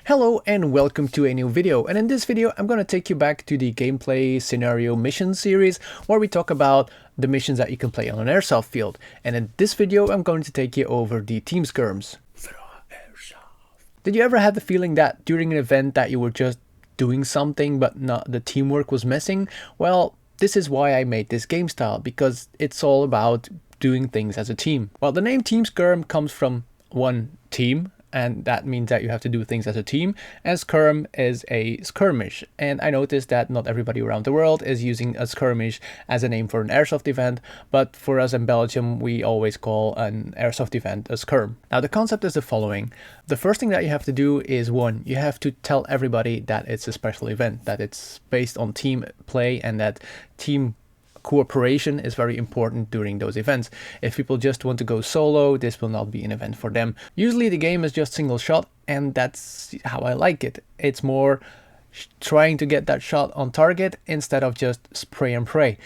Hello and welcome to a new video, and in this video I'm going to take you back to the gameplay scenario mission series where we talk about the missions that you can play on an airsoft field. And in this video I'm going to take you over the Teamskirms. Did you ever have the feeling that during an event that you were just doing something but not the teamwork was missing? Well, this is why I made this game style, because it's all about doing things as a team. Well, the name Teamskirm comes from one team, and that means that you have to do things as a team, and skirm is a skirmish. And I noticed that not everybody around the world is using a skirmish as a name for an airsoft event, but for us in Belgium we always call an airsoft event a skirm. Now the concept is the following. The first thing that you have to do is, one, you have to tell everybody that it's a special event, that it's based on team play, and that team cooperation is very important during those events. If people just want to go solo, this will not be an event for them. Usually the game is just single shot, and that's how I like it. It's more trying to get that shot on target instead of just spray and pray.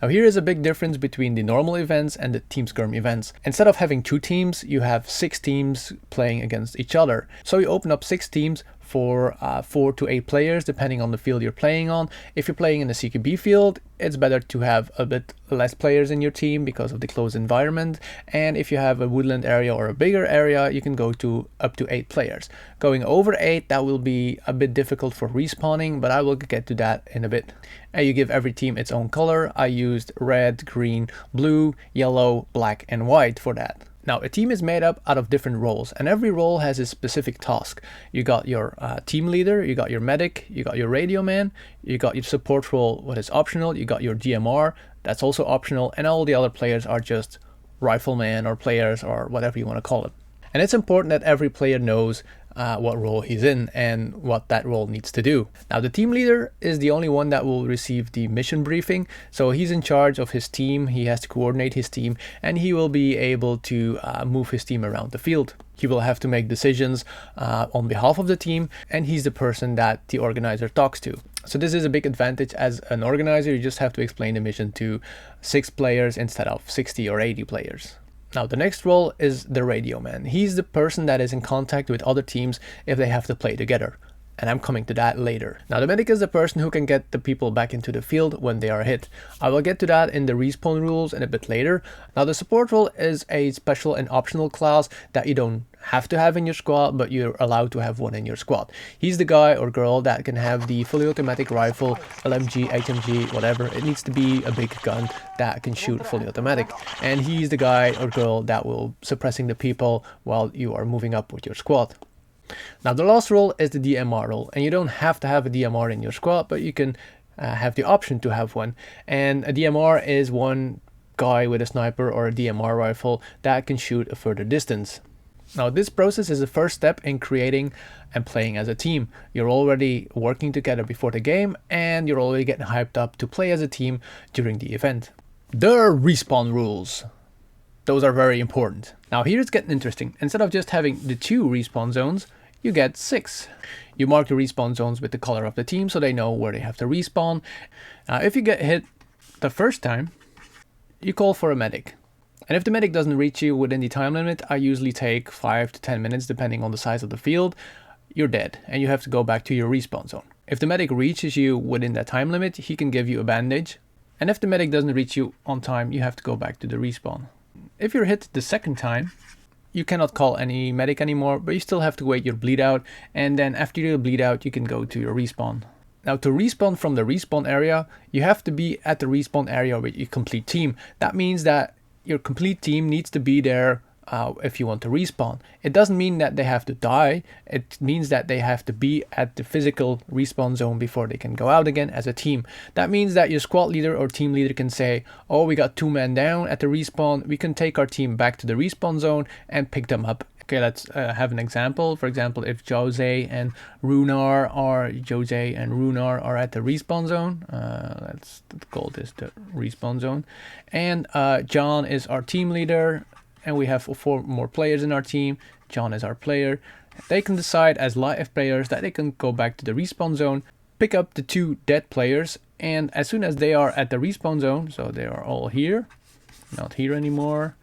Now here is a big difference between the normal events and the Teamskirm events. Instead of having 2 teams, you have 6 teams playing against each other. So you open up 6 teams for 4 to 8 players depending on the field you're playing on. If you're playing in a CQB field, it's better to have a bit less players in your team because of the closed environment. And if you have a woodland area or a bigger area, you can go to up to 8 players. Going over 8, that will be a bit difficult for respawning, but I will get to that in a bit. And you give every team its own color. I used red, green, blue, yellow, black and white for that. Now, a team is made up out of different roles, and every role has a specific task. You got your team leader, you got your medic, you got your radio man, you got your support role, what is optional, you got your DMR, that's also optional, and all the other players are just riflemen or players or whatever you want to call it. And it's important that every player knows what role he's in and what that role needs to do. Now the team leader is the only one that will receive the mission briefing, so he's in charge of his team, he has to coordinate his team, and he will be able to move his team around the field. He will have to make decisions on behalf of the team, and he's the person that the organizer talks to. So this is a big advantage. As an organizer, you just have to explain the mission to 6 players instead of 60 or 80 players. Now the next role is the radio man. He's the person that is in contact with other teams if they have to play together. And I'm coming to that later. Now the medic is the person who can get the people back into the field when they are hit. I will get to that in the respawn rules and a bit later. Now the support role is a special and optional class that you don't have to have in your squad, but you're allowed to have one in your squad. He's the guy or girl that can have the fully automatic rifle, LMG, HMG, whatever. It needs to be a big gun that can shoot fully automatic. And he's the guy or girl that will suppressing the people while you are moving up with your squad. Now the last role is the DMR role, and you don't have to have a DMR in your squad, but you can have the option to have one. And a DMR is one guy with a sniper or a DMR rifle that can shoot a further distance. Now this process is the first step in creating and playing as a team. You're already working together before the game, and you're already getting hyped up to play as a team during the event. The respawn rules. Those are very important. Now here it's getting interesting. Instead of just having the 2 respawn zones, you get 6. You mark the respawn zones with the color of the team so they know where they have to respawn. Now if you get hit the first time, you call for a medic. And if the medic doesn't reach you within the time limit, I usually take 5 to 10 minutes depending on the size of the field, you're dead and you have to go back to your respawn zone. If the medic reaches you within that time limit, he can give you a bandage. And if the medic doesn't reach you on time, you have to go back to the respawn. If you're hit the second time, you cannot call any medic anymore, but you still have to wait your bleed out, and then after you bleed out, you can go to your respawn. Now to respawn from the respawn area, you have to be at the respawn area with your complete team. That means that your complete team needs to be there if you want to respawn. It doesn't mean that they have to die, it means that they have to be at the physical respawn zone before they can go out again as a team. That means that your squad leader or team leader can say, oh, we got 2 men down at the respawn, we can take our team back to the respawn zone and pick them up. Okay, let's have an example. For example, if Jose and Runar are at the respawn zone, let's call this the respawn zone, and John is our team leader, and we have 4 more players in our team. John is our player. They can decide as live players that they can go back to the respawn zone, pick up the 2 dead players, and as soon as they are at the respawn zone, so they are all here, not here anymore,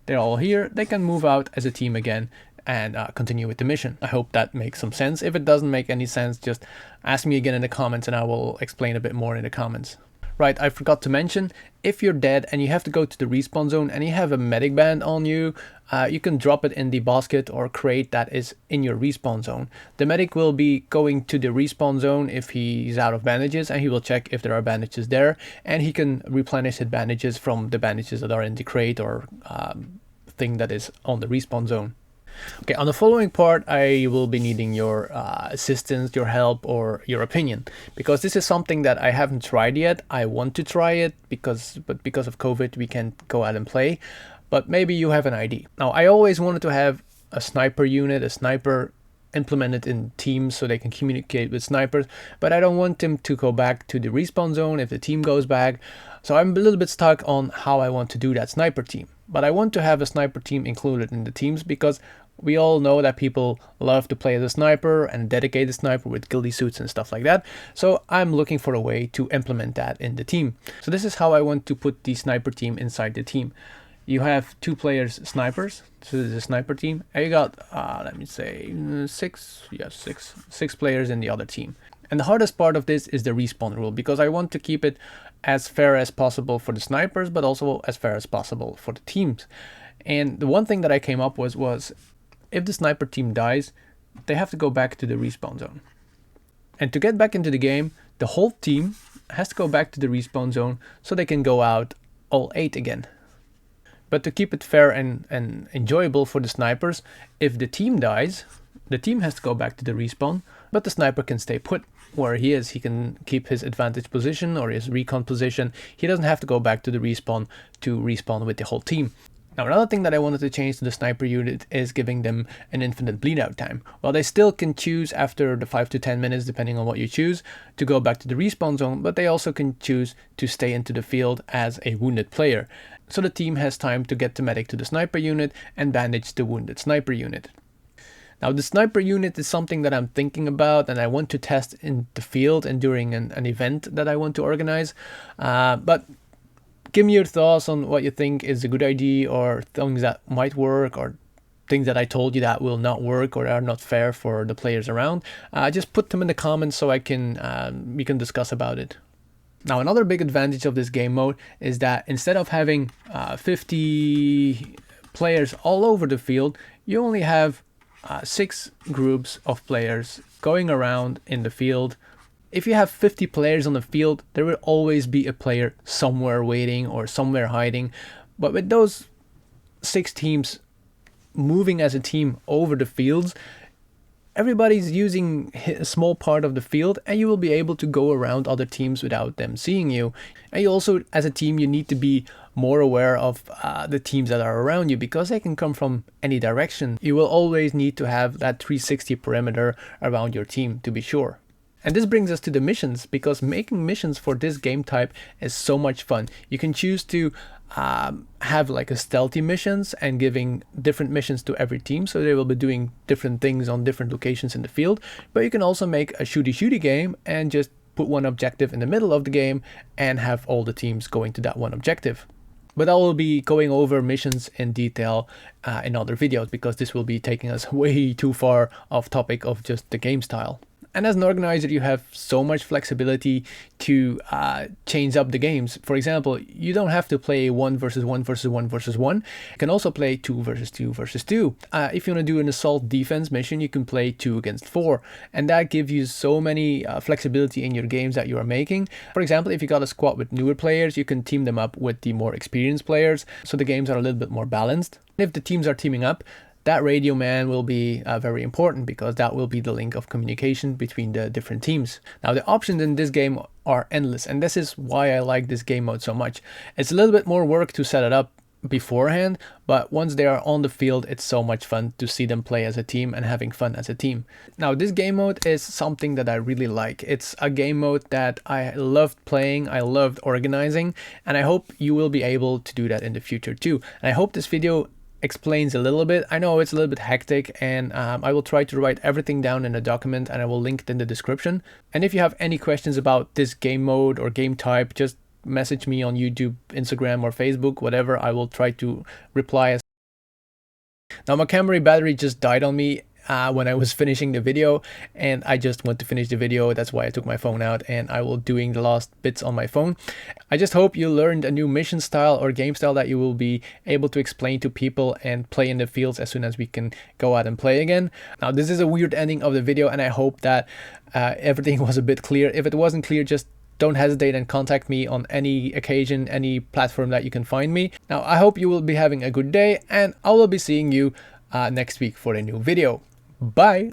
they're all here, they can move out as a team again and continue with the mission. I hope that makes some sense. If it doesn't make any sense, just ask me again in the comments and I will explain a bit more in the comments. Right, I forgot to mention, if you're dead and you have to go to the respawn zone and you have a medic band on you, you can drop it in the basket or crate that is in your respawn zone. The medic will be going to the respawn zone if he's out of bandages, and he will check if there are bandages there, and he can replenish his bandages from the bandages that are in the crate or thing that is on the respawn zone. Okay, on the following part, I will be needing your assistance, your help, or your opinion, because this is something that I haven't tried yet. I want to try it but because of COVID, we can't go out and play. But maybe you have an idea. Now, I always wanted to have a sniper unit, a sniper implemented in teams so they can communicate with snipers, but I don't want them to go back to the respawn zone if the team goes back. So I'm a little bit stuck on how I want to do that sniper team. But I want to have a sniper team included in the teams because we all know that people love to play as a sniper and a dedicated sniper with ghillie suits and stuff like that. So I'm looking for a way to implement that in the team. So this is how I want to put the sniper team inside the team. You have 2 players snipers, so this is a sniper team, and you got, let me say, six players in the other team. And the hardest part of this is the respawn rule, because I want to keep it as fair as possible for the snipers, but also as fair as possible for the teams. And the one thing that I came up with was, if the sniper team dies, they have to go back to the respawn zone. And to get back into the game, the whole team has to go back to the respawn zone so they can go out all 8 again. But to keep it fair and enjoyable for the snipers, if the team dies, the team has to go back to the respawn, but the sniper can stay put where he is. He can keep his advantage position or his recon position. He doesn't have to go back to the respawn to respawn with the whole team. Now, another thing that I wanted to change to the sniper unit is giving them an infinite bleed out time. Well, they still can choose after the 5 to 10 minutes, depending on what you choose, to go back to the respawn zone, but they also can choose to stay into the field as a wounded player. So the team has time to get the medic to the sniper unit and bandage the wounded sniper unit. Now, the sniper unit is something that I'm thinking about and I want to test in the field and during an event that I want to organize. But give me your thoughts on what you think is a good idea, or things that might work, or things that I told you that will not work or are not fair for the players around. Just put them in the comments so we can discuss about it. Now, another big advantage of this game mode is that instead of having 50 players all over the field, you only have 6 groups of players going around in the field. If you have 50 players on the field, there will always be a player somewhere waiting or somewhere hiding. But with those 6 teams moving as a team over the fields, everybody's using a small part of the field, and you will be able to go around other teams without them seeing you. And you also, as a team, you need to be more aware of the teams that are around you, because they can come from any direction. You will always need to have that 360 perimeter around your team to be sure. And this brings us to the missions, because making missions for this game type is so much fun. You can choose to have like a stealthy missions and giving different missions to every team, so they will be doing different things on different locations in the field. But you can also make a shooty game and just put one objective in the middle of the game and have all the teams going to that one objective. But I will be going over missions in detail in other videos, because this will be taking us way too far off topic of just the game style. And as an organizer, you have so much flexibility to change up the games. For example, you don't have to play 1 versus 1 versus 1 versus 1. You can also play 2 versus 2 versus 2. If you want to do an assault defense mission, you can play 2 against 4. And that gives you so many flexibility in your games that you are making. For example, if you got a squad with newer players, you can team them up with the more experienced players, so the games are a little bit more balanced. If the teams are teaming up, that radio man will be very important, because that will be the link of communication between the different teams. Now, the options in this game are endless, and this is why I like this game mode so much. It's a little bit more work to set it up beforehand, but once they are on the field, it's so much fun to see them play as a team and having fun as a team. Now, this game mode is something that I really like. It's a game mode that I loved playing, I loved organizing, and I hope you will be able to do that in the future too. And I hope this video explains a little bit. I know it's a little bit hectic, and I will try to write everything down in a document, and I will link it in the description. And if you have any questions about this game mode or game type, just message me on YouTube, Instagram, or Facebook, whatever. I will try to reply as Now my camera battery just died on me when I was finishing the video, and I just want to finish the video. That's why I took my phone out and I will doing the last bits on my phone. I just hope you learned a new mission style or game style that you will be able to explain to people and play in the fields as soon as we can go out and play again. Now this is a weird ending of the video, and I hope that everything was a bit clear. If it wasn't clear, just don't hesitate and contact me on any occasion, any platform that you can find me. Now I hope you will be having a good day, and I will be seeing you next week for a new video. Bye!